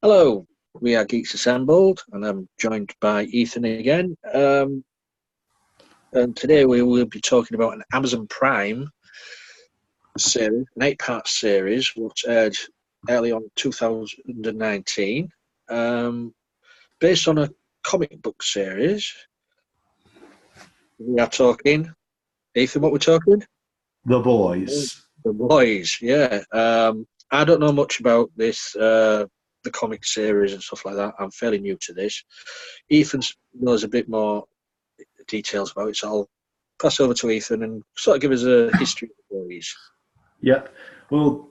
Hello, we are Geeks Assembled, and I'm joined by Ethan again. And today we will be talking about an Amazon Prime series, an eight-part series, which aired early on 2019, based on a comic book series. We are talking, Ethan, what we're talking? The Boys. The Boys, yeah. I don't know much about this, the comic series and stuff like that. I'm fairly new to this. Ethan knows a bit more details about it, so I'll pass over to Ethan and sort of give us a history of the Boys. Yep. Well,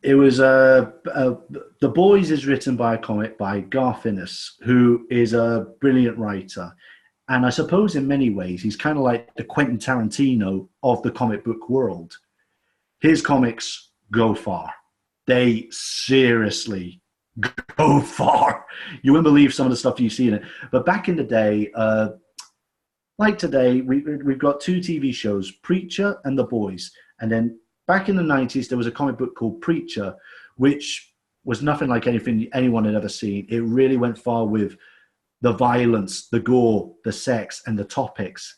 it was The Boys is written by a comic by Garth Ennis, who is a brilliant writer. And I suppose in many ways, he's kind of like the Quentin Tarantino of the comic book world. His comics go far. They seriously go far. You wouldn't believe some of the stuff you see in it. But back in the day, like today, we've got two TV shows, Preacher and The Boys. And then back in the 90s, there was a comic book called Preacher, which was nothing like anything anyone had ever seen. It really went far with the violence, the gore, the sex, and the topics.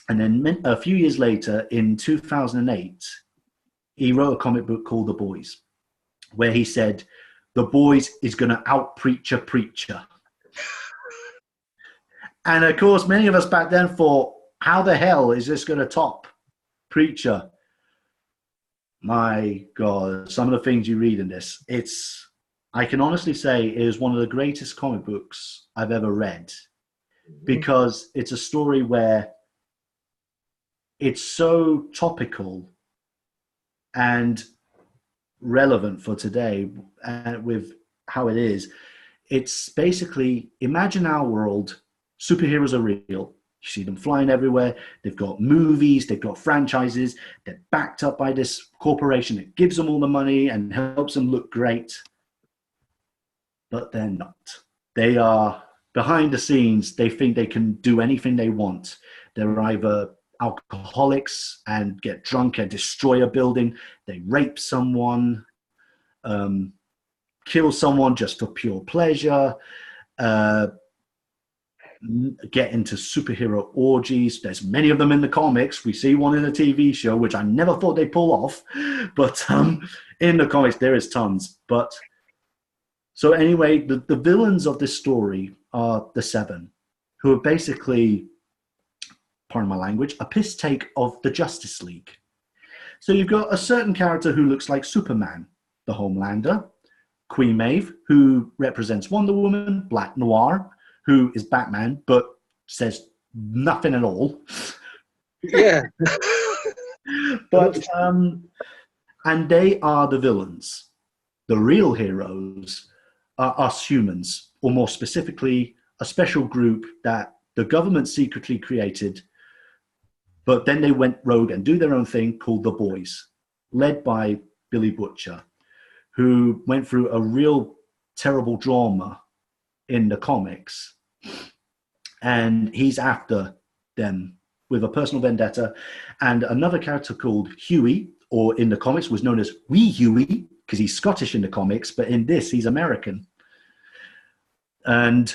And then a few years later, in 2008, he wrote a comic book called The Boys, where he said, The Boys is going to out-preacher Preacher. And of course, many of us back then thought, how the hell is this going to top Preacher? My God, some of the things you read in this, I can honestly say it is one of the greatest comic books I've ever read, because it's a story where it's so topical and relevant for today with how it is. It's basically, imagine our world, superheroes are real. You see them flying everywhere. They've got movies, they've got franchises. They're backed up by this corporation that gives them all the money and helps them look great. But they're not. They are behind the scenes. They think they can do anything they want. They're either alcoholics and get drunk and destroy a building. They rape someone, kill someone just for pure pleasure, get into superhero orgies. There's many of them in the comics. We see one in a TV show, which I never thought they'd pull off. But in the comics, there is tons. But so anyway, the villains of this story are the Seven, who are basically, pardon my language, a piss take of the Justice League. So you've got a certain character who looks like Superman, the Homelander, Queen Maeve, who represents Wonder Woman, Black Noir, who is Batman, but says nothing at all. Yeah. But, and they are the villains. The real heroes are us humans, or more specifically, a special group that the government secretly created, but then they went rogue and do their own thing, called the Boys, led by Billy Butcher, who went through a real terrible drama in the comics. And he's after them with a personal vendetta. And another character called Huey, or in the comics was known as Wee Huey, because he's Scottish in the comics, but in this, he's American. And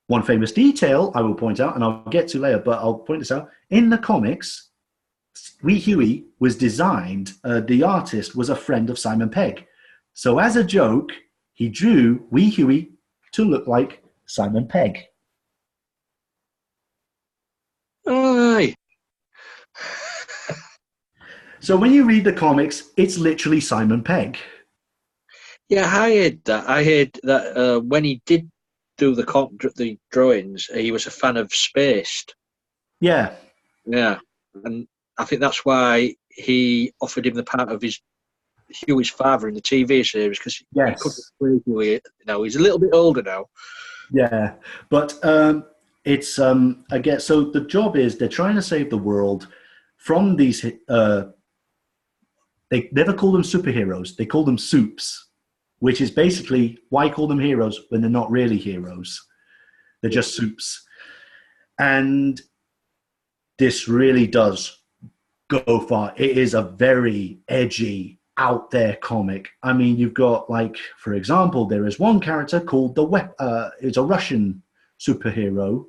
one famous detail I will point out, and I'll get to later, but I'll point this out. In the comics, Wee Huey was designed, the artist was a friend of Simon Pegg. So as a joke, he drew Wee Huey to look like Simon Pegg. Aye. So when you read the comics, it's literally Simon Pegg. Yeah, I heard that. I heard that when he did do the drawings, he was a fan of Spaced. Yeah. Yeah, and I think that's why he offered him the part of Huey's father in the TV series, because Yes. he couldn't play Huey. Now he's a little bit older now. Yeah, but it's again. So the job is they're trying to save the world from these. They never call them superheroes; they call them soups, which is basically why call them heroes when they're not really heroes. They're just soups, and this really does go far. It is a very edgy, out there comic. I mean, you've got, like, for example, there is one character called it's a Russian superhero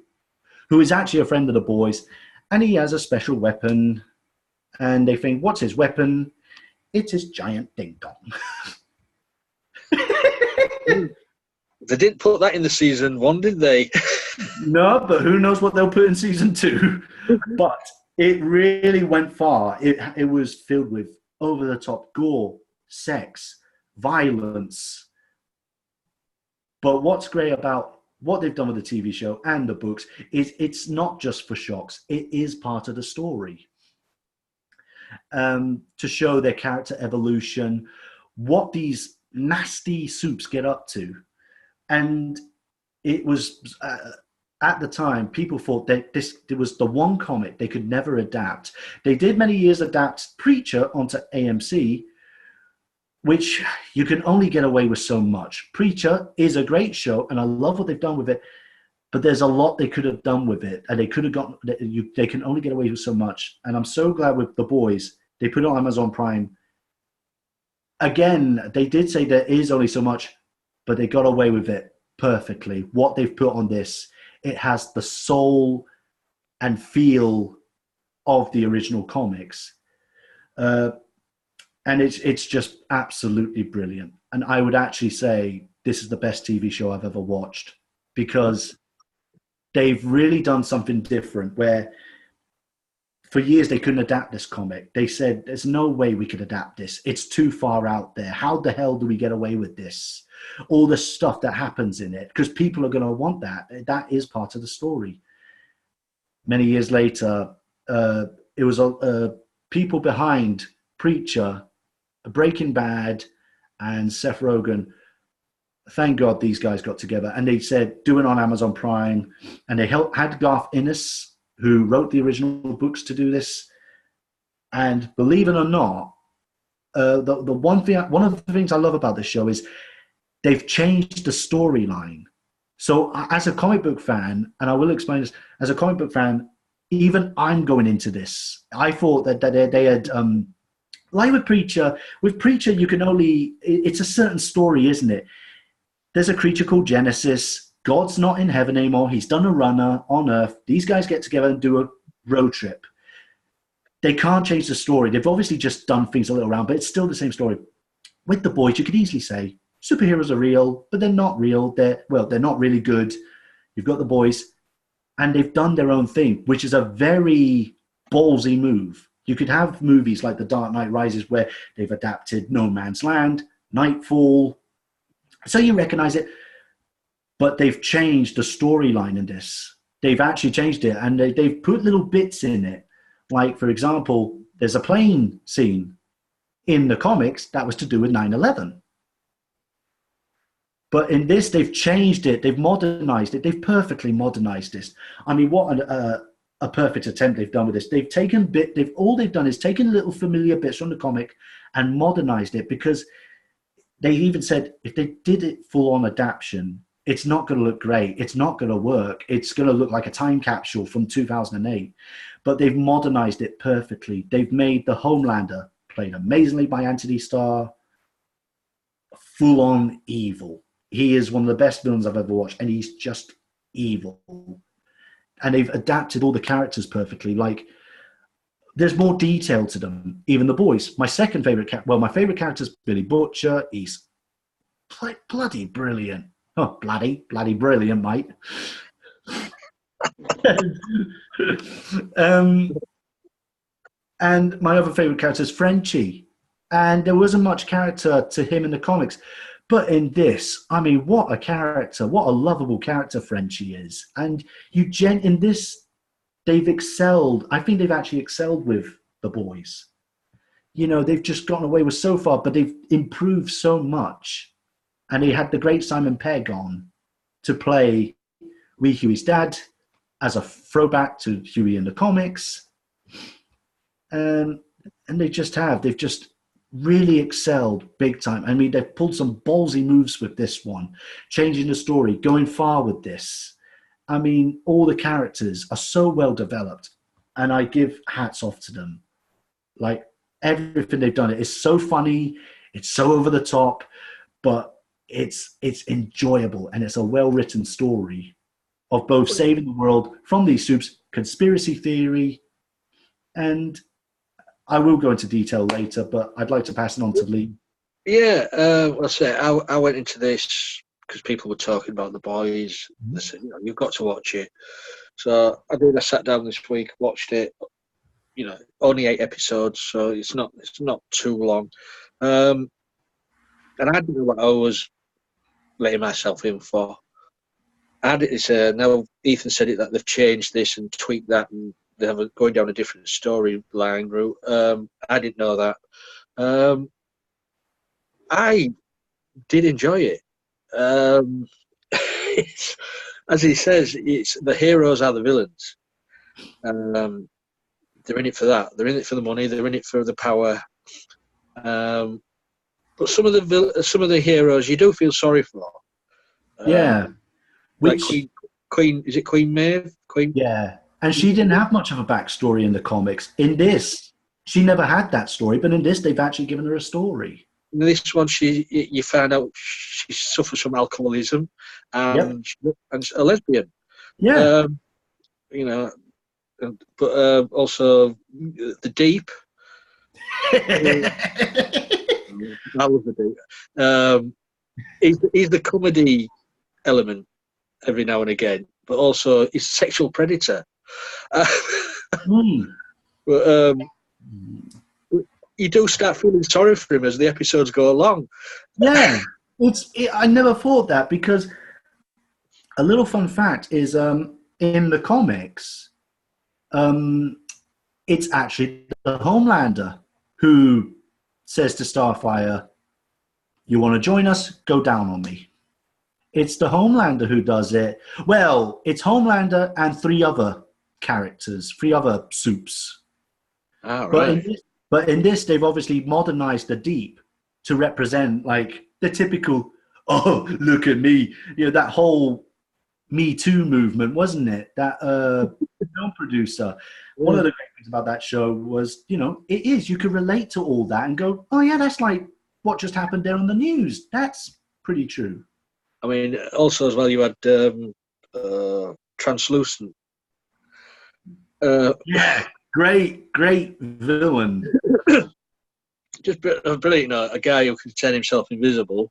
who is actually a friend of the boys, and he has a special weapon, and they think, what's his weapon? It's his giant ding-dong. They didn't put that in the season 1, did they? No, but who knows what they'll put in season 2. But it really went far. It was filled with over-the-top gore, sex, violence. But what's great about what they've done with the TV show and the books is it's not just for shocks. It is part of the story. To show their character evolution, what these nasty soups get up to. And it was, at the time, people thought that it was the one comic they could never adapt. They did many years adapt Preacher onto AMC, which you can only get away with so much. Preacher is a great show, and I love what they've done with it, but there's a lot they could have done with it, and they could have gotten, they can only get away with so much. And I'm so glad with The Boys, they put it on Amazon Prime. Again, they did say there is only so much, but they got away with it perfectly. What they've put on this, it has the soul and feel of the original comics. And it's just absolutely brilliant. And I would actually say this is the best TV show I've ever watched, because they've really done something different where for years they couldn't adapt this comic. They said, there's no way we could adapt this. It's too far out there. How the hell do we get away with this? All the stuff that happens in it, because people are going to want that. That is part of the story. Many years later, it was people behind Preacher, Breaking Bad, and Seth Rogen. Thank God these guys got together, and they said, do it on Amazon Prime. And they had Garth Ennis, who wrote the original books, to do this. And believe it or not, one of the things I love about this show is they've changed the storyline. So as a comic book fan, and I will explain this, as a comic book fan, even I'm going into this. I thought that they had, like with Preacher, you can only, it's a certain story, isn't it? There's a creature called Genesis. God's not in heaven anymore. He's done a runner on Earth. These guys get together and do a road trip. They can't change the story. They've obviously just done things a little around, but it's still the same story. With The Boys, you could easily say superheroes are real, but they're not real. They're not really good. You've got The Boys, and they've done their own thing, which is a very ballsy move. You could have movies like The Dark Knight Rises where they've adapted No Man's Land, Nightfall, so you recognize it. But they've changed the storyline in this. They've actually changed it, and they've put little bits in it. Like, for example, there's a plane scene in the comics that was to do with 9/11. But in this, they've changed it. They've modernized it. They've perfectly modernized this. I mean, what a perfect attempt they've done with this. All they've done is taken little familiar bits from the comic and modernized it, because they even said if they did it full-on adaptation, it's not going to look great. It's not going to work. It's going to look like a time capsule from 2008. But they've modernized it perfectly. They've made the Homelander, played amazingly by Anthony Starr, full-on evil. He is one of the best villains I've ever watched, and he's just evil. And they've adapted all the characters perfectly. Like, there's more detail to them. Even The Boys. My favorite character is Billy Butcher. He's bloody brilliant. Oh, bloody brilliant, mate. And my other favorite character is Frenchie. And there wasn't much character to him in the comics. But in this, I mean, what a character. What a lovable character Frenchie is. And in this, they've excelled. I think they've actually excelled with The Boys. You know, they've just gotten away with so far, but they've improved so much. And they had the great Simon Pegg on to play Wee Huey's dad as a throwback to Huey in the comics. And they've just really excelled big time. I mean, they've pulled some ballsy moves with this one, changing the story, going far with this. I mean, all the characters are so well developed, and I give hats off to them. Like, everything they've done. It is so funny, it's so over the top, but it's enjoyable, and it's a well written story of both saving the world from these soups, conspiracy theory, and I will go into detail later, but I'd like to pass it on to Lee. Yeah, I say I went into this because people were talking about The Boys. They said, you've got to watch it. So I did. I sat down this week, watched it. Only 8 episodes, so it's not too long. And I didn't know what I was letting myself in for. Now Ethan said it that they've changed this and tweaked that, and they're going down a different storyline route. I didn't know that. I did enjoy it. As he says, it's the heroes are the villains. They're in it for that. They're in it for the money. They're in it for the power. But some of the heroes you do feel sorry for. Yeah, like Queen. Is it Queen Maeve? Queen. Yeah, and she didn't have much of a backstory in the comics. In this, she never had that story, but in this, they've actually given her a story. In this one, you find out she suffers from alcoholism, and she's a lesbian. Yeah. But also the Deep. I love the Deep. He's the comedy element every now and again, but also he's a sexual predator. But you do start feeling sorry for him as the episodes go along. Yeah, I never thought that, because a little fun fact is in the comics, it's actually the Homelander who says to Starfire, "You want to join us? Go down on me." It's the Homelander who does it. Well, it's Homelander and 3 other characters, 3 other soups. All right. But in this, they've obviously modernized the Deep to represent like the typical, "Oh, look at me," that whole Me Too movement, wasn't it? That film producer. One of the great things about that show was, it is, you could relate to all that and go, "Oh yeah, that's like what just happened there on the news. That's pretty true." I mean, also as well, you had Translucent. Yeah, great villain. Just brilliant, a guy who can turn himself invisible,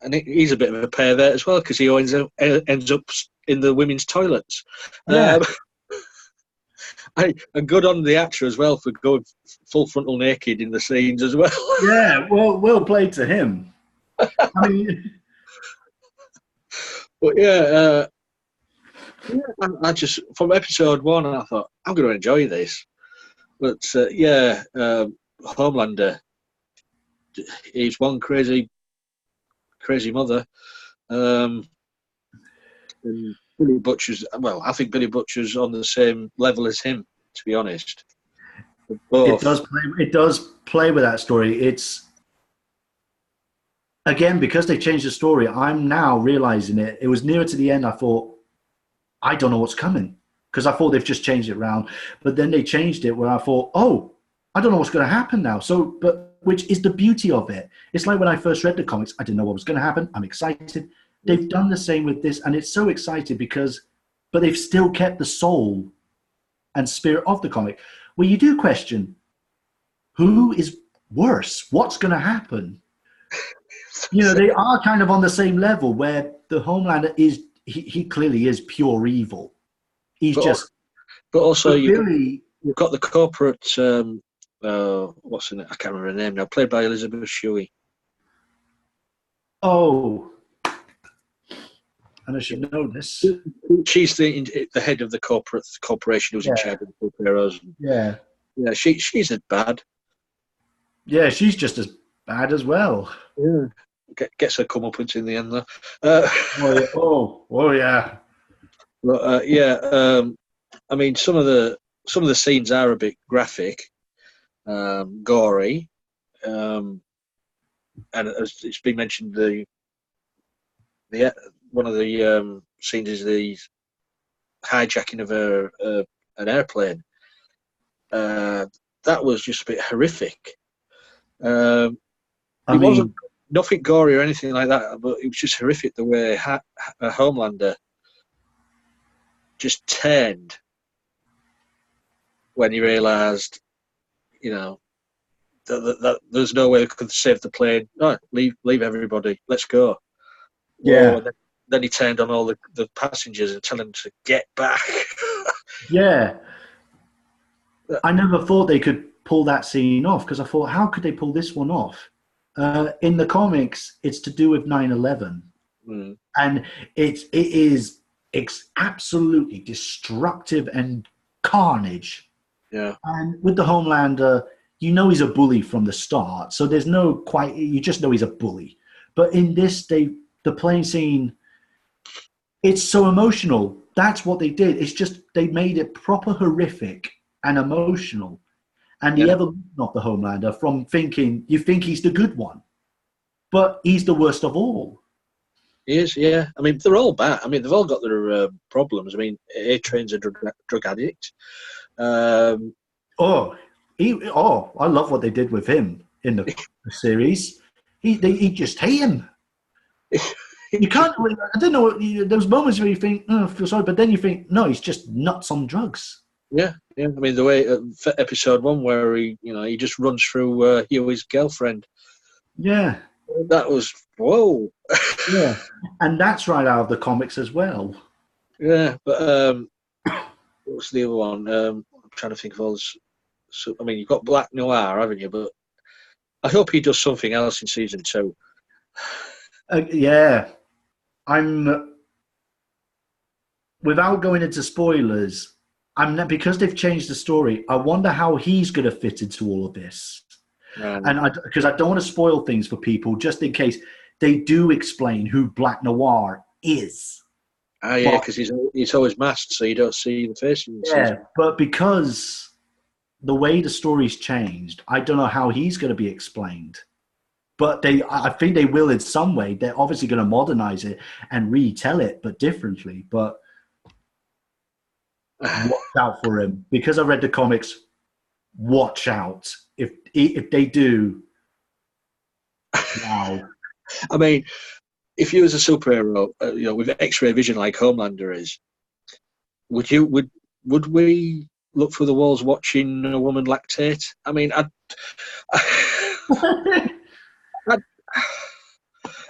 and he's a bit of a pervert as well, because he always ends up in the women's toilets. Yeah. And good on the actor as well for going full frontal naked in the scenes as well. Yeah, well played to him. I mean, but I just, from episode 1, I thought, I'm going to enjoy this. But Homelander, he's one crazy mother. And Billy Butcher's, well, I think Billy Butcher's on the same level as him, to be honest. It does play with that story. It's, again, because they changed the story, I'm now realizing it. It was nearer to the end, I thought, I don't know what's coming, because I thought they've just changed it around. But then they changed it where I thought, oh, I don't know what's going to happen now. So, but which is the beauty of it. It's like when I first read the comics, I didn't know what was going to happen. I'm excited. They've done the same with this, and it's so excited but they've still kept the soul and spirit of the comic. Where you do question, who is worse? What's going to happen? They are kind of on the same level, where the Homelander is, he clearly is pure evil. He's but also you've got the corporate, what's in it? I can't remember her name now, played by Elizabeth Shue. Oh, and I should know this. She's the head of the corporation who's in charge of the superheroes. Yeah. Yeah, she's as bad. Yeah, she's just as bad as well. Yeah. Gets her comeuppance in the end, though. Oh, yeah. But I mean, some of the scenes are a bit graphic, gory, and as it's been mentioned, the one of the scenes is the hijacking of an airplane. The that was just a bit horrific. It I wasn't mean, nothing gory or anything like that, but it was just horrific the way Homelander just turned when he realised, you know, that there's no way they could save the plane. No, leave everybody. Let's go. yeah, Whoa, and then he turned on all the passengers and telling them to get back. yeah. I never thought they could pull that scene off because I thought, how could they pull this one off? In the comics, it's to do with 9/11, and it is absolutely destructive and carnage. Yeah. And with the Homelander, you know he's a bully from the start, so there's no quite. You just know he's a bully. But in this, the plane scene, it's so emotional. That's what they did. It's just they made it proper horrific and emotional. And the evolution of the Homelander from thinking, you think he's the good one, but he's the worst of all. He is, yeah. I mean, they're all bad. I mean, they've all got their problems. I mean, A-Train's a drug addict. I love what they did with him in the series. He just hate him. You can't. I don't know. Those moments where you think, "Oh, I feel sorry," but then you think, "No, he's just nuts on drugs." Yeah. I mean, the way episode 1 where he just runs through Huey's girlfriend. Yeah. That was whoa. Yeah, and that's right out of the comics as well. Yeah, but what's the other one? I'm trying to think of all this. So, I mean, you've got Black Noir, haven't you? But I hope he does something else in season 2. Yeah, I'm. Without going into spoilers, because they've changed the story. I wonder how he's going to fit into all of this, and because I don't want to spoil things for people, just in case they do explain who Black Noir is. Yeah, because he's always masked, so you don't see the face. Yeah, but because the way the story's changed, I don't know how he's going to be explained. But I think they will in some way. They're obviously going to modernize it and retell it, but differently. But watch out for him, because I read the comics. Watch out if they do. Wow. I mean, if you was a superhero, with X-ray vision like Homelander is, would we look through the walls watching a woman lactate? I mean,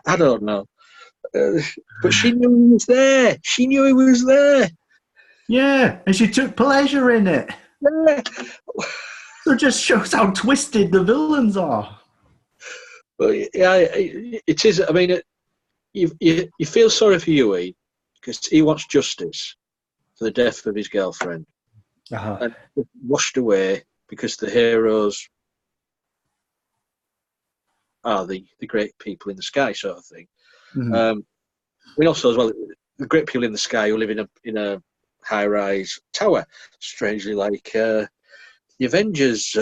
I don't know, but she knew he was there. She knew he was there. Yeah, and she took pleasure in it. Yeah. So it just shows how twisted the villains are. Well, yeah, it is. I mean, you feel sorry for Huey because he wants justice for the death of his girlfriend, and washed away because the heroes are the great people in the sky, sort of thing. Mm-hmm. We also, as well, the great people in the sky who live in a high-rise tower, strangely like the Avengers.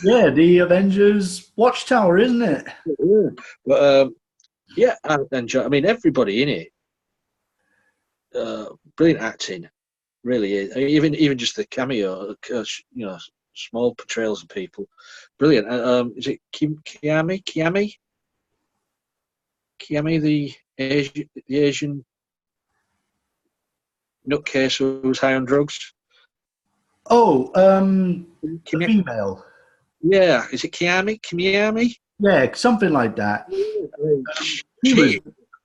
Yeah, the Avengers Watchtower, isn't it? Yeah. But yeah, I enjoy. I mean, everybody in it, brilliant acting, really is. I mean, even just the cameo, small portrayals of people, brilliant. Is it Kiami, the Asian nutcase who was high on drugs? Oh, the female. Yeah, is it Kiami? Yeah, something like that. She was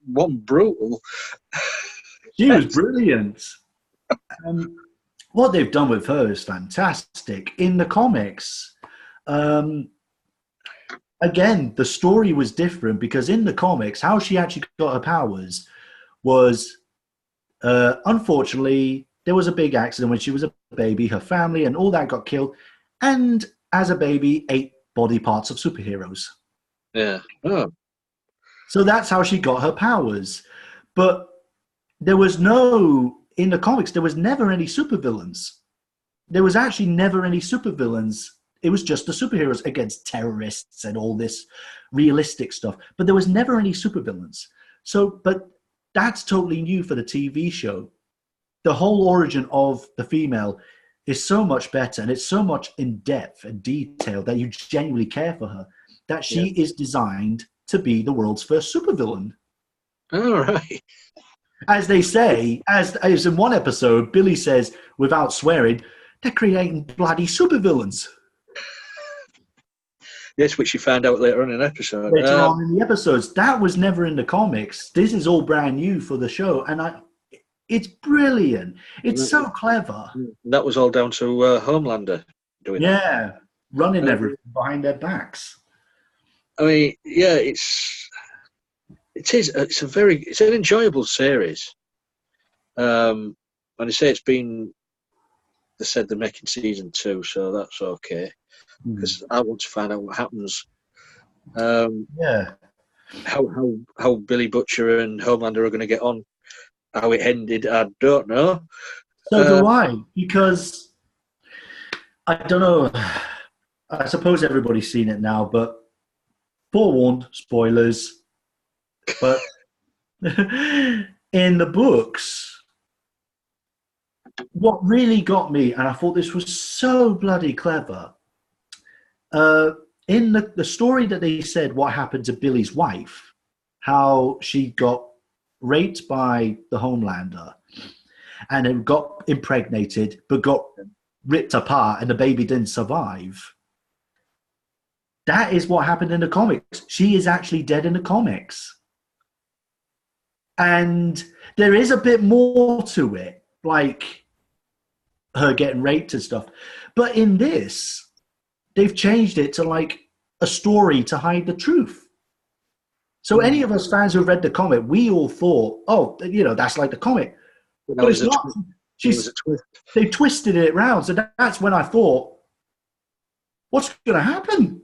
one brutal. She was brilliant. What they've done with her is fantastic. In the comics, again, the story was different because in the comics, how she actually got her powers was, unfortunately, there was a big accident when she was a baby. Her family and all that got killed. And as a baby, ate body parts of superheroes. Yeah. Oh. So that's how she got her powers. But there was in the comics, there was never any supervillains. There was actually never any supervillains. It was just the superheroes against terrorists and all this realistic stuff. But there was never any supervillains. But that's totally new for the TV show. The whole origin of the female is so much better, and it's so much in depth and detail that you genuinely care for her. That she is designed to be the world's first supervillain. All right. As they say, as in one episode, Billy says, without swearing, they're creating bloody supervillains. Yes, which you find out later on in an episode. Later on in the episodes, that was never in the comics. This is all brand new for the show, and it's brilliant. It's so clever. That was all down to Homelander doing that. Yeah, running everything behind their backs. I mean, yeah, it's an enjoyable series. And they say they said they're making season 2, so that's okay. Because I want to find out what happens. Yeah. How Billy Butcher and Homelander are going to get on. How it ended, I don't know. So do I, because I don't know. I suppose everybody's seen it now, but forewarned, spoilers. But in the books, what really got me, and I thought this was so bloody clever, in the story that they said what happened to Billy's wife, how she got raped by the Homelander and then got impregnated but got ripped apart and the baby didn't survive. That is what happened in the comics. She is actually dead in the comics. And there is a bit more to it, like her getting raped and stuff. But in this, they've changed it to like a story to hide the truth. So any of us fans who have read the comic, we all thought, oh, that's like the comic. But it's not. They twisted it around. So that's when I thought, what's going to happen?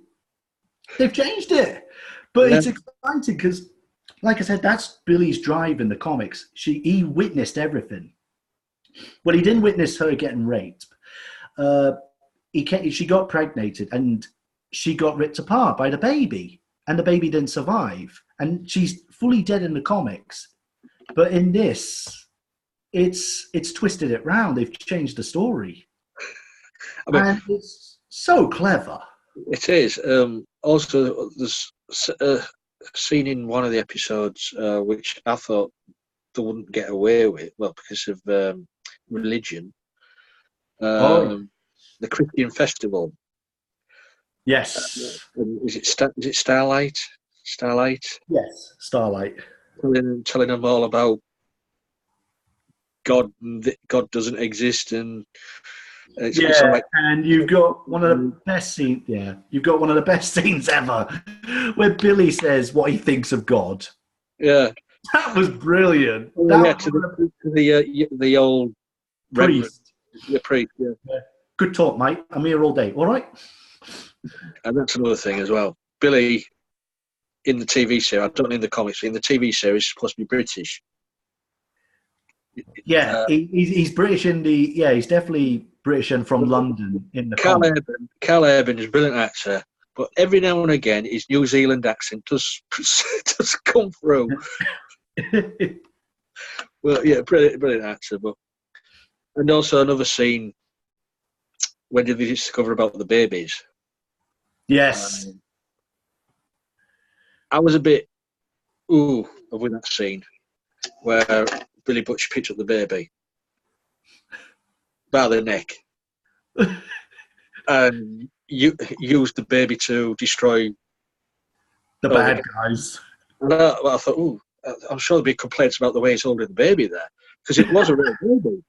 They've changed it. But it's exciting because, like I said, that's Billy's drive in the comics. He witnessed everything. Well, he didn't witness her getting raped. She got pregnated and she got ripped apart by the baby. And the baby didn't survive. And she's fully dead in the comics. But in this, it's twisted it round. They've changed the story. And it's so clever. It is. Also, there's a scene in one of the episodes which I thought they wouldn't get away with, well, because of religion. The Christian festival. Yes. Is it Starlight? Starlight? Yes, Starlight. Telling them all about God. God doesn't exist, and it's like, and you've got one of the best scenes. Yeah, you've got one of the best scenes ever, where Billy says what he thinks of God. Yeah, that was brilliant. The old priest. The priest. Yeah. Good talk, mate. I'm here all day. All right. And that's another thing as well. Billy, in the TV series, I don't know in the comics, in the TV series, is supposed to be British. Yeah, he's British in the. Yeah, he's definitely British and from London in the comics. Carl Urban is a brilliant actor, but every now and again his New Zealand accent does come through. Well, yeah, brilliant actor. And also another scene. When did they discover about the babies? Yes. I was a bit with that scene where Billy Butcher picked up the baby by the neck and used the baby to destroy the bad guys. And I thought, I'm sure there'll be complaints about the way he's holding the baby there, because it was a real baby.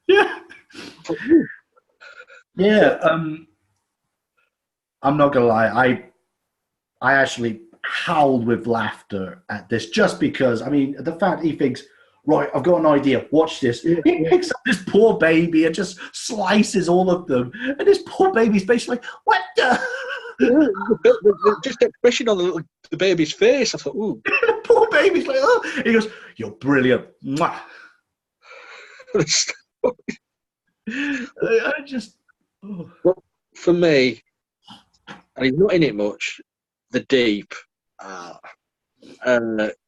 Yeah. Yeah. I'm not gonna lie. I actually howled with laughter at this, just because, I mean, the fact he thinks, right, I've got an idea, watch this. He picks up this poor baby and just slices all of them. And this poor baby's basically like, what the? Just the expression on the baby's face, I thought, ooh. The poor baby's like, oh. He goes, you're brilliant. Mwah. I just... Oh. Well, for me, and he's not in it much, the Deep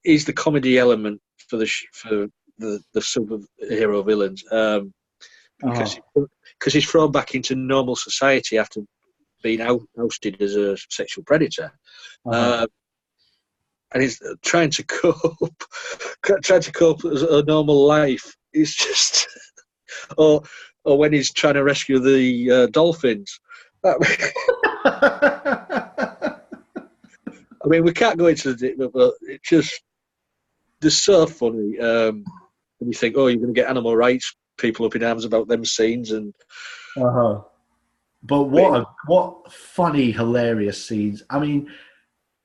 is the comedy element for the superhero villains. Uh-huh. because he's thrown back into normal society after being ousted as a sexual predator. Uh-huh. And he's trying to cope, trying to cope as a normal life. It's just, or when he's trying to rescue the dolphins. I mean, we can't go into the, but it just, they're so funny. And you think, oh, you're going to get animal rights people up in arms about them scenes, and Uh-huh. But what funny, hilarious scenes. I mean,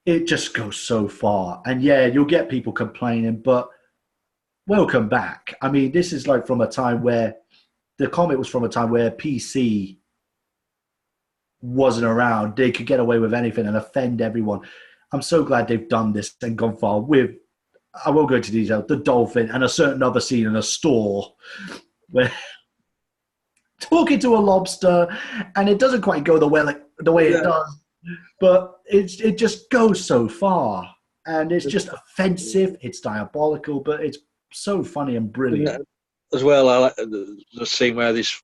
it just goes so far. And yeah, you'll get people complaining, but welcome back. I mean, this is like from a time where the comic was from a time where PC wasn't around. They could get away with anything and offend everyone. I'm so glad they've done this and gone far with, I won't go into detail, the dolphin and a certain other scene in a store where talking to a lobster, and it doesn't quite go the way it does, but it just goes so far, and it's just offensive. It's diabolical, but it's so funny and brilliant. As well, I like the scene where this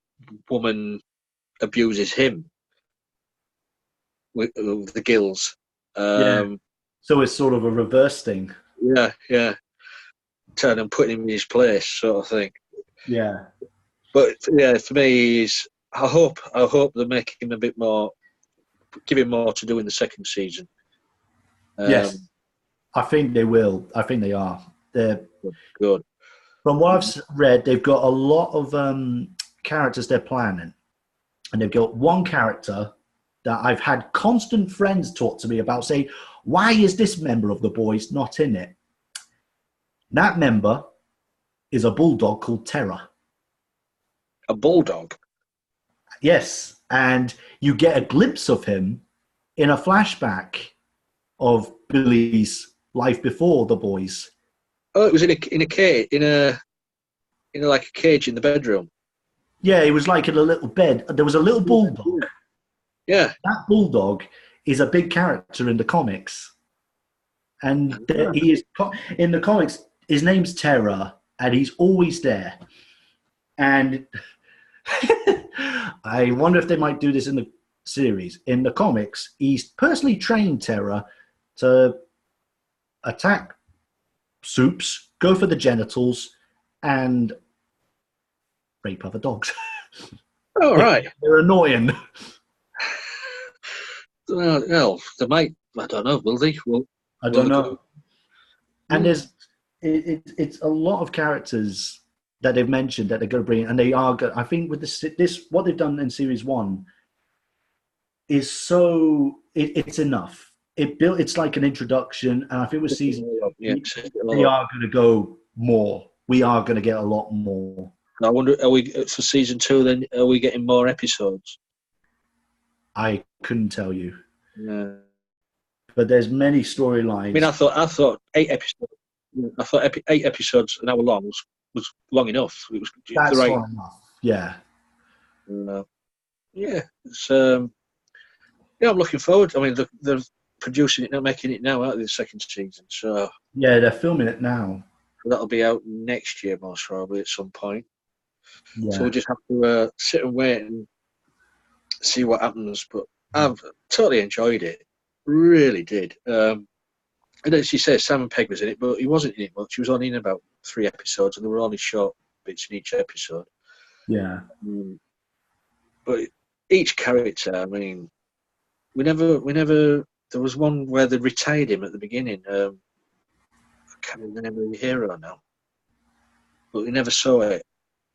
woman abuses him with the gills. So it's sort of a reverse thing. Yeah. Turn and put him in his place, sort of thing. Yeah. But yeah, for me, I hope they make him a bit more, give him more to do in the second season. Yes, I think they will. I think they are. They're good. From what I've read, they've got a lot of characters they're planning, and they've got one character that I've had constant friends talk to me about, saying, "Why is this member of the boys not in it?" That member is a bulldog called Terra. A bulldog? Yes, and you get a glimpse of him in a flashback of Billy's life before the boys. Oh, it was in a cage, in a like a cage in the bedroom. Yeah, it was like in a little bed. There was a little bulldog. Yeah. That bulldog is a big character in the comics. And he is in the comics, his name's Terra, and he's always there. And I wonder if they might do this in the series. In the comics, he's personally trained Terra to attack Soups, go for the genitals, and rape other dogs. Oh, right. They're annoying. Well, they might. I don't know. Will they? I don't know. And it's a lot of characters that they've mentioned that they're going to bring in, and they are good. I think with this what they've done in series 1 is so it's enough. It's like an introduction, and I think with season 2, they are going to go more. We are going to get a lot more. I wonder, are we for season 2? Then are we getting more episodes? I couldn't tell you. Yeah. But there's many storylines. I mean, I thought 8 episodes. I thought 8 episodes an hour long was long enough. It was that's the right. long enough. Yeah. Yeah. It's I'm looking forward. I mean, they're producing it now, making it now out of the second season. So yeah, they're filming it now. That'll be out next year, most probably at some point. Yeah. So we'll just have to sit and wait and see what happens. But I've totally enjoyed it. Really did. And as she says, Simon Pegg was in it, but he wasn't in it much. He was only in about 3 episodes, and there were only short bits in each episode. Yeah. But each character, I mean, we never. There was one where they retired him at the beginning. I can't remember the name of the hero now, but we never saw it.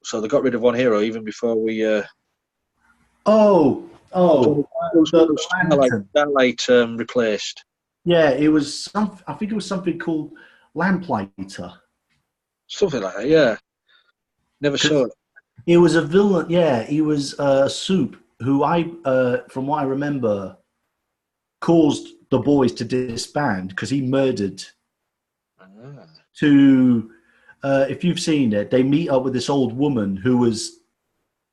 So they got rid of one hero even before we. Starlight replaced. Yeah, it was I think it was something called Lamplighter. Something like that. Yeah, never saw it. It was a villain. Yeah, he was Soup, who from what I remember, caused the boys to disband because he murdered. If you've seen it, they meet up with this old woman who was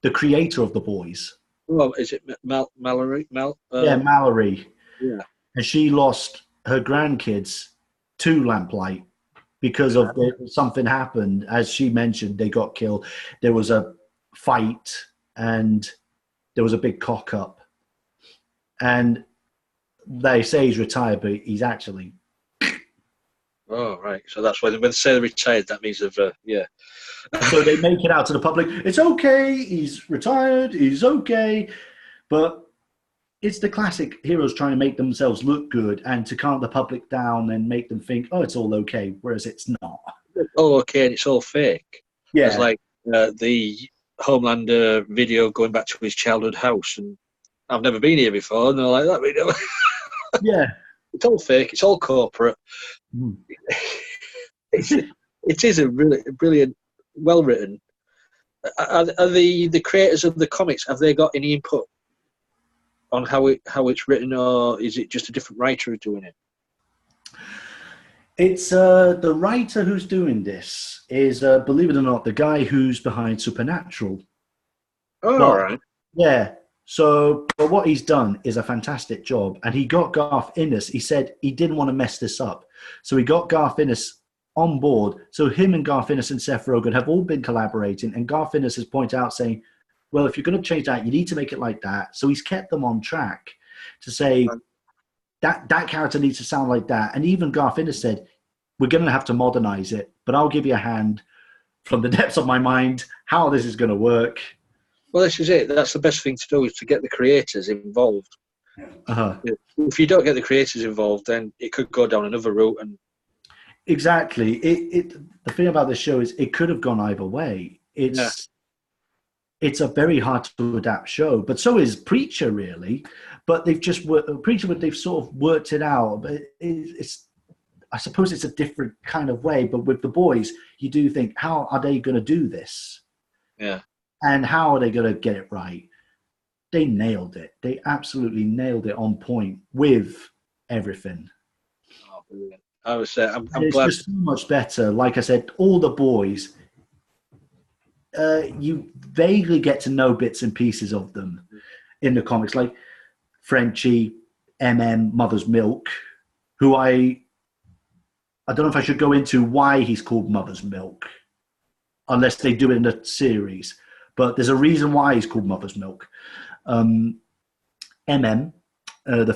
the creator of the boys. Well, is it Mallory? Mallory. Yeah. And she lost her grandkids to Lamplight because of something happened. As she mentioned, they got killed. There was a fight, and there was a big cock up. And they say he's retired, but he's actually. Oh, right. So that's when they say they're retired, that means they've, yeah. So they make it out to the public. It's okay. He's retired. He's okay. But it's the classic heroes trying to make themselves look good and to calm the public down and make them think, oh, it's all okay, whereas it's not. Oh, okay, and it's all fake. Yeah. It's like the Homelander video going back to his childhood house, and I've never been here before, and they're like that video. Yeah. It's all fake. It's all corporate. Mm. It is a really brilliant, well written. Are the creators of the comics, have they got any input on how it's written, or is it just a different writer who's doing it? It's the writer who's doing this is, believe it or not, the guy who's behind Supernatural. Oh, all right. Yeah. So, but what he's done is a fantastic job, and he got Garth Ennis. He said he didn't want to mess this up, so he got Garth Ennis on board. So him and Garth Ennis and Seth Rogen have all been collaborating, and Garth Ennis has pointed out saying, well, if you're going to change that, you need to make it like that. So he's kept them on track to say that character needs to sound like that. And even Garth Ennis said, we're going to have to modernize it, but I'll give you a hand from the depths of my mind how this is going to work. Well, this is it. That's the best thing to do, is to get the creators involved. Uh-huh. If you don't get the creators involved, then it could go down another route. And exactly. The thing about this show is it could have gone either way. It's a very hard to adapt show, but so is Preacher, really. But they've just they've sort of worked it out. But it's I suppose it's a different kind of way. But with The Boys, you do think, how are they going to do this? Yeah. And how are they going to get it right? They nailed it. They absolutely nailed it on point with everything. Oh, brilliant. I was I'm it's glad. Just so much better. Like I said, all The Boys, you vaguely get to know bits and pieces of them in the comics, like Frenchie, Mother's Milk, who I don't know if I should go into why he's called Mother's Milk, unless they do it in the series. But there's a reason why he's called Mother's Milk. The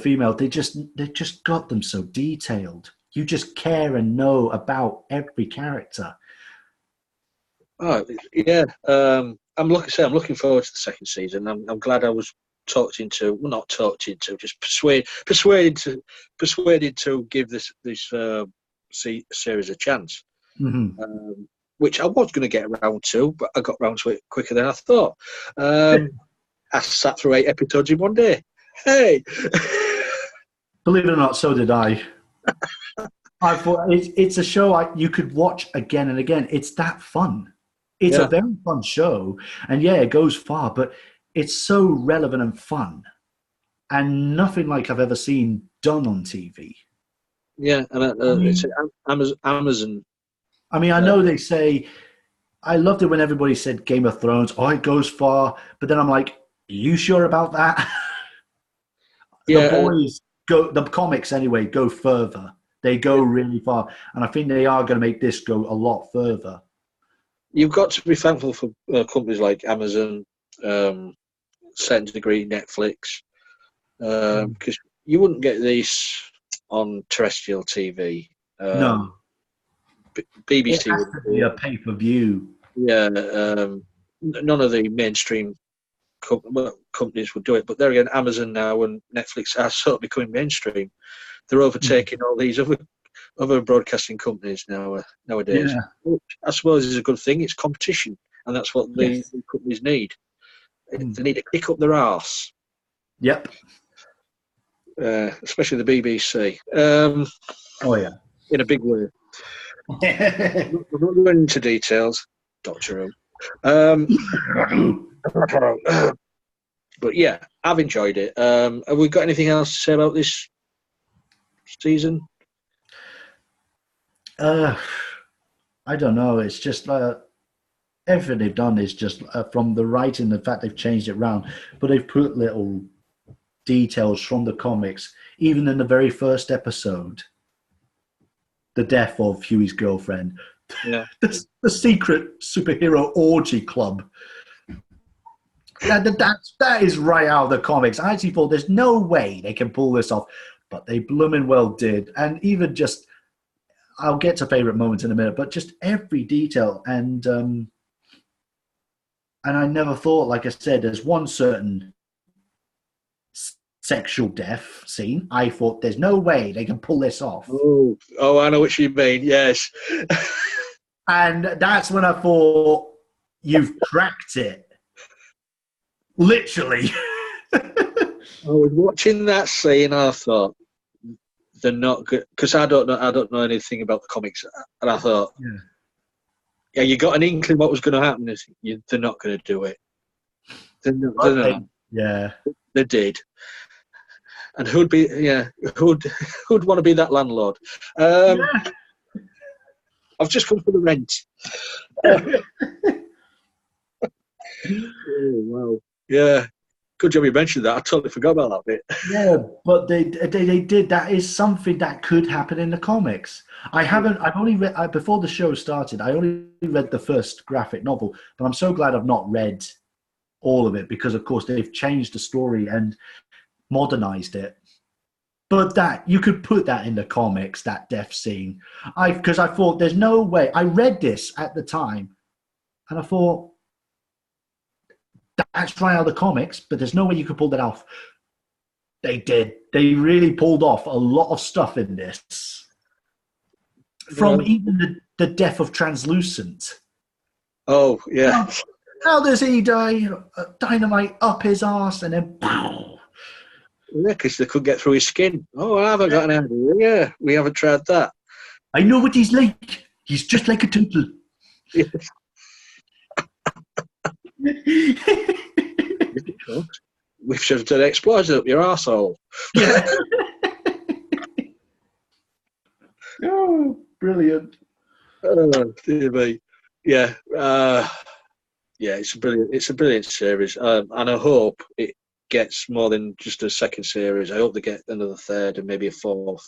female, they just got them so detailed. You just care and know about every character. Oh yeah, I'm looking forward to the second season. I'm glad I was not talked into, just persuaded to give this series a chance. Mm-hmm. Which I was going to get around to, but I got around to it quicker than I thought. I sat through 8 episodes in one day. Hey! Believe it or not, so did I. I thought it's a show you could watch again and again. It's that fun. It's a very fun show. And yeah, it goes far, but it's so relevant and fun. And nothing like I've ever seen done on TV. Yeah, and it's Amazon. I mean, I know they say, I loved it when everybody said Game of Thrones, oh, it goes far. But then I'm like, are you sure about that? Yeah, the comics anyway, go further. They go really far. And I think they are going to make this go a lot further. You've got to be thankful for companies like Amazon, certain degree Netflix, because you wouldn't get these on terrestrial TV. No. BBC it has to be a pay-per-view. Yeah, none of the mainstream companies would do it. But there again, Amazon now and Netflix are sort of becoming mainstream. They're overtaking all these other broadcasting companies nowadays. Yeah. Which I suppose is a good thing. It's competition, and that's what the companies need. They need to kick up their arse. Yep. Especially the BBC. Oh yeah. In a big way. We're not going into details, Doctor Who. But yeah, I've enjoyed it. Have we got anything else to say about this season? I don't know. It's just everything they've done is just from the writing. The fact they've changed it around, but they've put little details from the comics. Even in the very first episode, the death of Huey's girlfriend. Yeah. The secret superhero orgy club. That is right out of the comics. I actually thought there's no way they can pull this off, but they blooming well did. And even just, I'll get to favorite moments in a minute, but just every detail and I never thought, like I said, there's one certain sexual death scene. I thought there's no way they can pull this off. Oh, I know what you mean. Yes. And that's when I thought, you've cracked it. Literally. I was watching that scene and I thought, they're not good, because I don't know anything about the comics, and I thought, yeah, you got an inkling what was going to happen. They're not going to do it. They're not. Yeah, they did. And who'd want to be that landlord? I've just come for the rent. Oh, wow. Yeah. Good job you mentioned that. I totally forgot about that bit. Yeah, but they did. That is something that could happen in the comics. I've only read, before the show started, I only read the first graphic novel, but I'm so glad I've not read all of it because, of course, they've changed the story and modernized it. But that, you could put that in the comics, that death scene. Because I thought, there's no way. I read this at the time, and I thought, that's right out of the comics, but there's no way you could pull that off. They did. They really pulled off a lot of stuff in this. From even the death of Translucent. Oh, yeah. How does he die? Dynamite up his arse and then pow. Yeah, because they couldn't get through his skin. Oh, I haven't got an idea. Yeah, we haven't tried that. I know what he's like. He's just like a turtle. Yes. We should have done explosion up your arsehole. Yeah. Oh, brilliant. Oh, dear me. Yeah. Yeah, it's a brilliant series. And I hope it gets more than just a second series. I hope they get another third and maybe a fourth,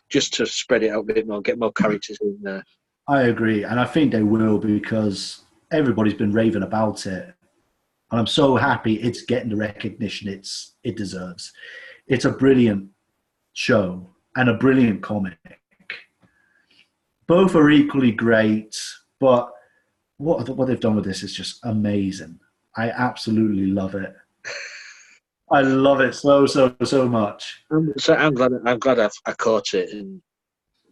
just to spread it out a bit more, get more characters in there. I agree, and I think they will because everybody's been raving about it. And I'm so happy it's getting the recognition it deserves. It's a brilliant show and a brilliant comic. Both are equally great, but what they've done with this is just amazing. I absolutely love it. I love it so much. So I'm glad I caught it and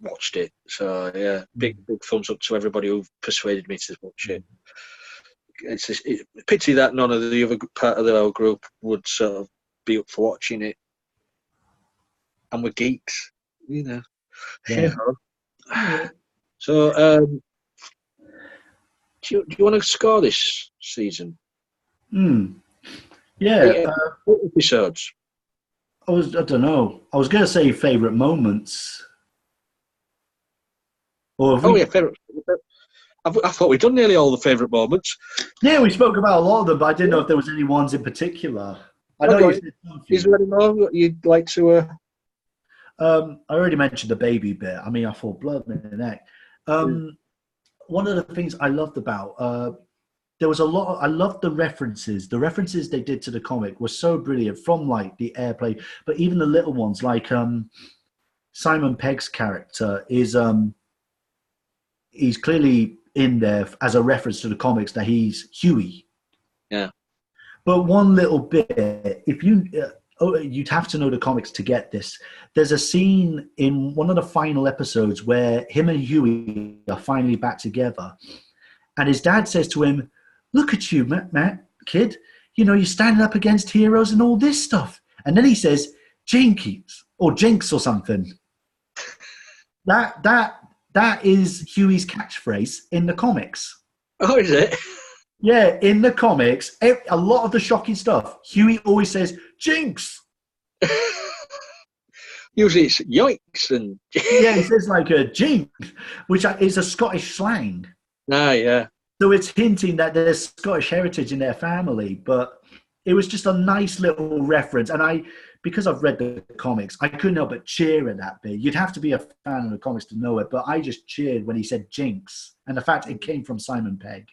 watched it. So yeah, big thumbs up to everybody who persuaded me to watch it. It's a pity that none of the other part of the group would sort of be up for watching it. And we're geeks, you know. Yeah. So, do you want to score this season? Yeah. 8 episodes. I don't know. I was going to say favourite moments. Favourite. I thought we'd done nearly all the favourite moments. Yeah, we spoke about a lot of them, but I didn't know if there was any ones in particular. I know you said is there any more you'd like to? I already mentioned the baby bit. I mean, I thought blood in the neck. One of the things I loved about there was a lot. I loved the references. The references they did to the comic were so brilliant, from like the airplane, but even the little ones, like Simon Pegg's character is he's clearly in there as a reference to the comics that he's Huey. Yeah. But one little bit, if you'd have to know the comics to get this. There's a scene in one of the final episodes where him and Huey are finally back together, and his dad says to him, "Look at you, Matt, kid. You know, you're standing up against heroes and all this stuff." And then he says, "Jinkies" or Jinx or something. That is Huey's catchphrase in the comics. Oh, is it? Yeah, in the comics, a lot of the shocking stuff, Huey always says, "Jinx." Usually it's yoinks and... Yeah, he says like a jinx, which is a Scottish slang. Ah, yeah. So it's hinting that there's Scottish heritage in their family, but it was just a nice little reference. And because I've read the comics, I couldn't help but cheer at that bit. You'd have to be a fan of the comics to know it, but I just cheered when he said jinx, and the fact it came from Simon Pegg.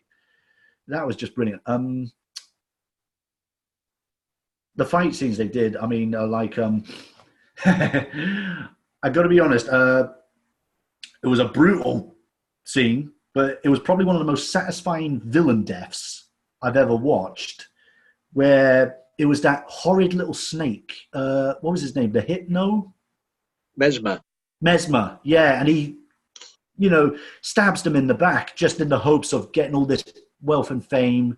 That was just brilliant. the fight scenes they did, I mean, like, I got to be honest, it was a brutal scene, but it was probably one of the most satisfying villain deaths I've ever watched, where it was that horrid little snake. What was his name? The Hypno? Mesmer. Mesmer, yeah. And he, you know, stabs them in the back just in the hopes of getting all this wealth and fame.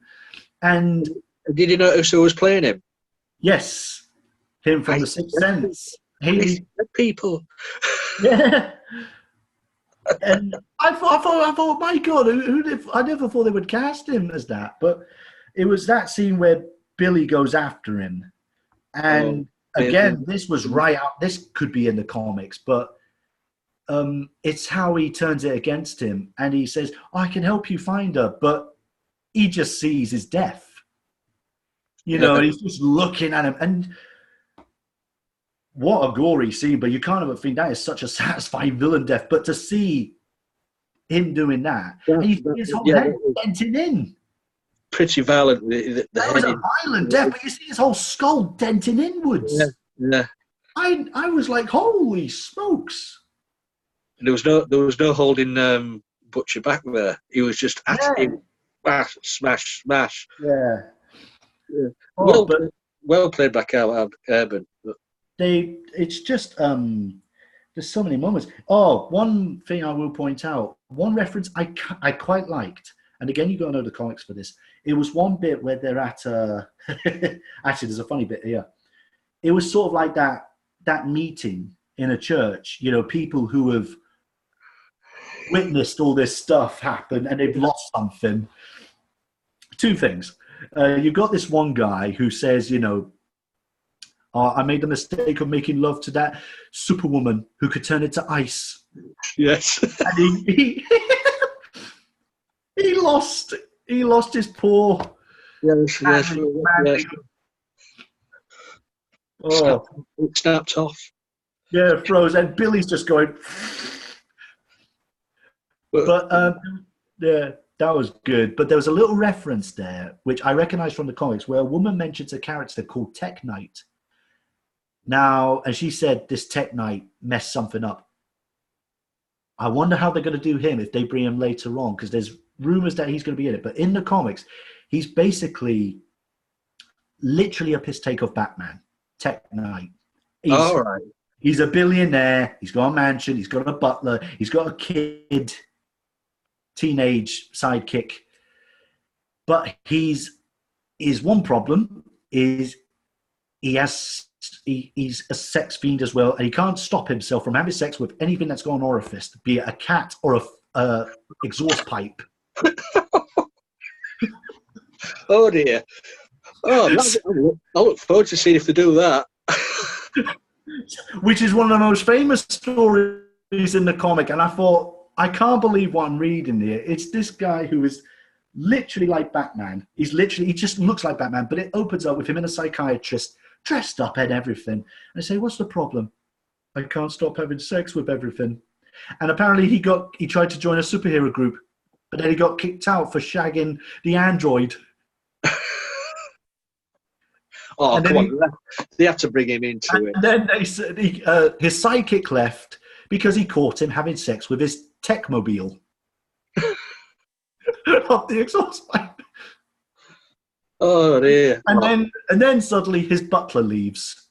And did you notice who was playing him? yes, him from The Sixth Sense. Haley. People. Yeah. And I thought, my God, I never thought they would cast him as that. But it was that scene where Billy goes after him. And again, this was right out. This could be in the comics, but it's how he turns it against him. And he says, I can help you find her. But he just sees his death. You know, and he's just looking at him. And what a gory scene, but you can't even think that is such a satisfying villain death. But to see him doing that, and you see his whole head denting in. Pretty violent. That was a violent death, but you see his whole skull denting inwards. Yeah. I was like, holy smokes. And there was no holding Butcher back there. He was just at him, smash. Yeah. Well played by Karl Urban. It's just there's so many moments. Oh, one thing I will point out, one reference I quite liked, and again, you got to know the comics for this. It was one bit where they're at actually, there's a funny bit here. It was sort of like that meeting in a church, you know, people who have witnessed all this stuff happen and they've lost something. Two things. You've got this one guy who says, you know, I made the mistake of making love to that superwoman who could turn into ice. Yes. And he lost his poor. Yes. Oh, it snapped off. Yeah, froze. And Billy's just going. But yeah, that was good. But there was a little reference there, which I recognize from the comics, where a woman mentions a character called Tech Knight. Now, and she said this Tech Knight messed something up. I wonder how they're going to do him if they bring him later on, because there's rumors that he's going to be in it. But in the comics, he's basically literally a piss take of Batman, Tech Knight. All right. He's a billionaire. He's got a mansion. He's got a butler. He's got a kid, teenage sidekick. But his one problem is he's a sex fiend as well, and he can't stop himself from having sex with anything that's got an orifice, be it a cat or a exhaust pipe. Oh dear. Oh, I look forward to seeing if they do that. Which is one of the most famous stories in the comic, and I thought, I can't believe what I'm reading here. It's this guy who is literally like Batman. He just looks like Batman, but it opens up with him and a psychiatrist dressed up and everything. And I say, what's the problem? I can't stop having sex with everything. And apparently he tried to join a superhero group, but then he got kicked out for shagging the android. Oh, and come on. They have to bring him into it. And then they said his sidekick left because he caught him having sex with his Techmobile. Up the exhaust pipe. Oh dear. And then suddenly his butler leaves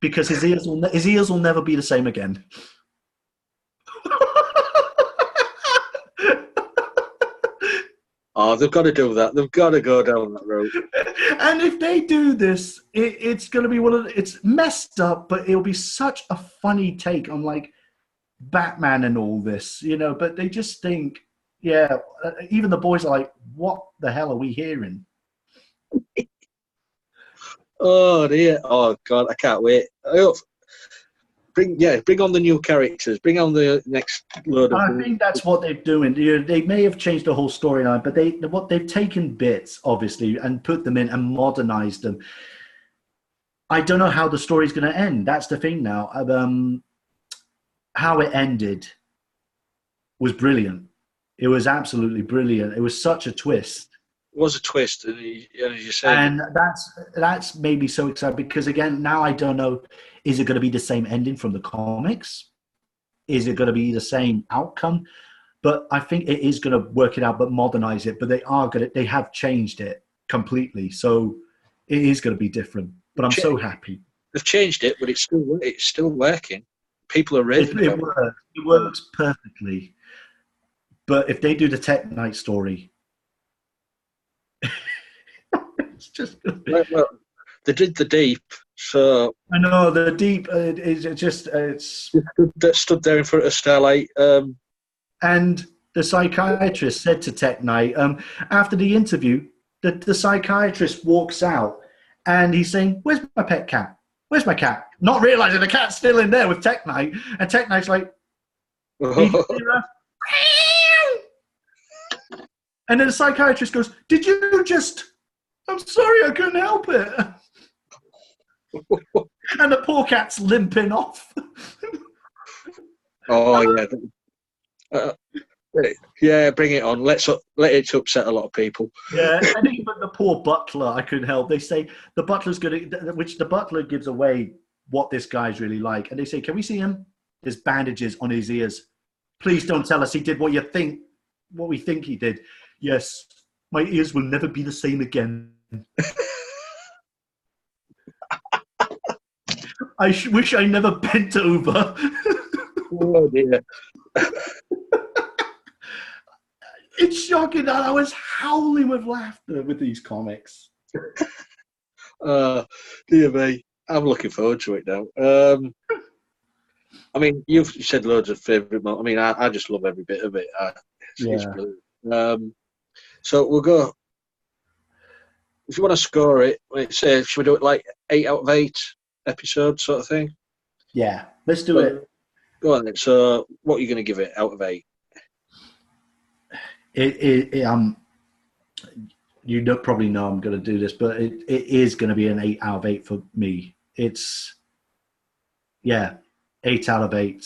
because his ears will never be the same again. Oh, they've got to do that. They've got to go down that road. And if they do this, it's going to be it's messed up, but it'll be such a funny take on like Batman and all this, you know. But they just think, yeah. Even the boys are like, "What the hell are we hearing?" Oh dear! Oh God, I can't wait. Bring on the new characters. Bring on the next load of. I think that's what they're doing. They may have changed the whole storyline, but they've taken bits, obviously, and put them in and modernized them. I don't know how the story's going to end. That's the thing now. How it ended was brilliant. It was absolutely brilliant. It was such a twist. was a twist, and as you said, And that's made me so excited because again, now I don't know, is it going to be the same ending from the comics? Is it going to be the same outcome? But I think it is going to work it out, but modernize it. But they have changed it completely, so it is going to be different. But I'm so happy. They've changed it, but it's still working. People are raving about it. It works perfectly. But if they do the Tech Knight story, it's just well, they did the Deep, so I know the Deep is it's stood there in front of Starlight. And the psychiatrist said to Tech Knight, after the interview, the psychiatrist walks out and he's saying, "Where's my pet cat? Where's my cat?" Not realizing the cat's still in there with Tech Knight, and Tech Knight's like, and then the psychiatrist goes, "Did you just? I'm sorry, I couldn't help it." And the poor cat's limping off. Oh yeah, yeah. Bring it on. Let it upset a lot of people. Yeah, and even the poor butler, I couldn't help. They say the butler's going to, which the butler gives away what this guy's really like, and they say, "Can we see him? There's bandages on his ears. Please don't tell us he did what we think he did." "Yes, my ears will never be the same again." I wish I never bent over. Oh dear. It's shocking that I was howling with laughter with these comics. Dear me, I'm looking forward to it now. I mean, you've said loads of favourite. I mean, I just love every bit of it. It's brilliant. So we'll go. If you want to score it, should we do it like 8 out of 8 episodes, sort of thing? Yeah, let's do it. Go on then. So, what are you going to give it out of 8? You probably know I'm going to do this, but it is going to be an 8 out of 8 for me. It's 8 out of 8.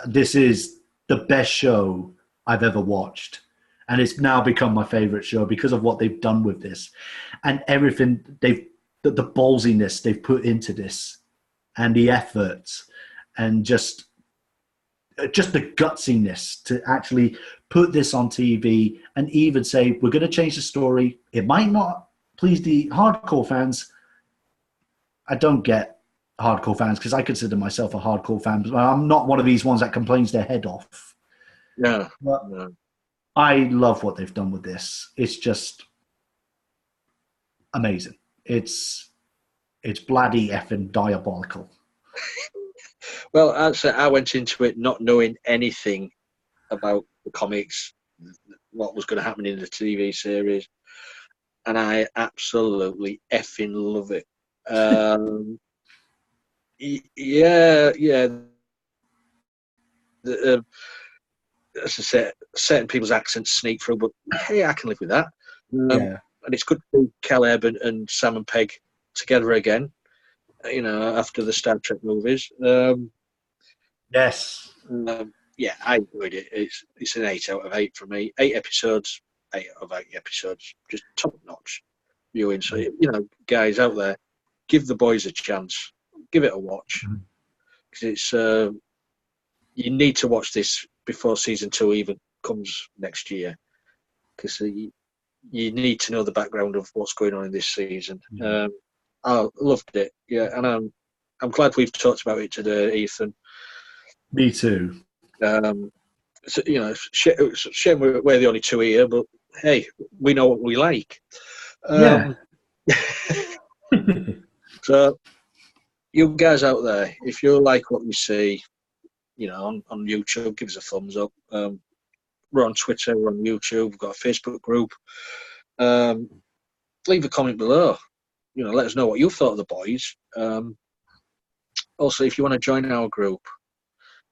This is the best show I've ever watched, and it's now become my favorite show because of what they've done with this and everything the ballsiness they've put into this and the effort and just the gutsiness to actually put this on TV and even say, we're going to change the story. It might not please the hardcore fans. I don't get hardcore fans because I consider myself a hardcore fan, but I'm not one of these ones that complains their head off. No. I love what they've done with this. It's just amazing. It's bloody effing diabolical. Well, I went into it not knowing anything about the comics, what was going to happen in the TV series, and I absolutely effing love it. Yeah. As I said, certain people's accents sneak through, but hey, I can live with that. And it's good to see Caleb and Sam and Peg together again. You know, after the Star Trek movies. Yes. Yeah, I enjoyed it. It's an 8 out of 8 for me. 8 episodes, 8 out of 8 episodes, just top notch viewing. So guys out there, give the boys a chance. Give it a watch because it's you need to watch this before season 2 even comes next year because you need to know the background of what's going on in this season. I loved it, and I'm glad we've talked about it today, Ethan. Me too. So, shame we're the only two here, but hey, we know what we like. So, you guys out there, if you like what you see, on YouTube, give us a thumbs up. We're on Twitter, we're on YouTube, we've got a Facebook group. Leave a comment below. Let us know what you thought of the boys. Also, if you want to join our group,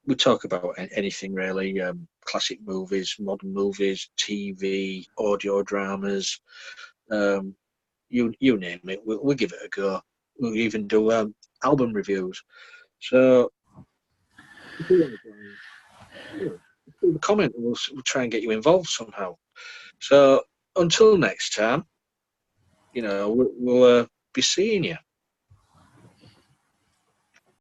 we talk about anything really, classic movies, modern movies, TV, audio dramas, you name it. We'll give it a go. We'll even do album reviews. So, if you want to join, comment, we'll try and get you involved somehow. So, until next time, we'll be seeing you.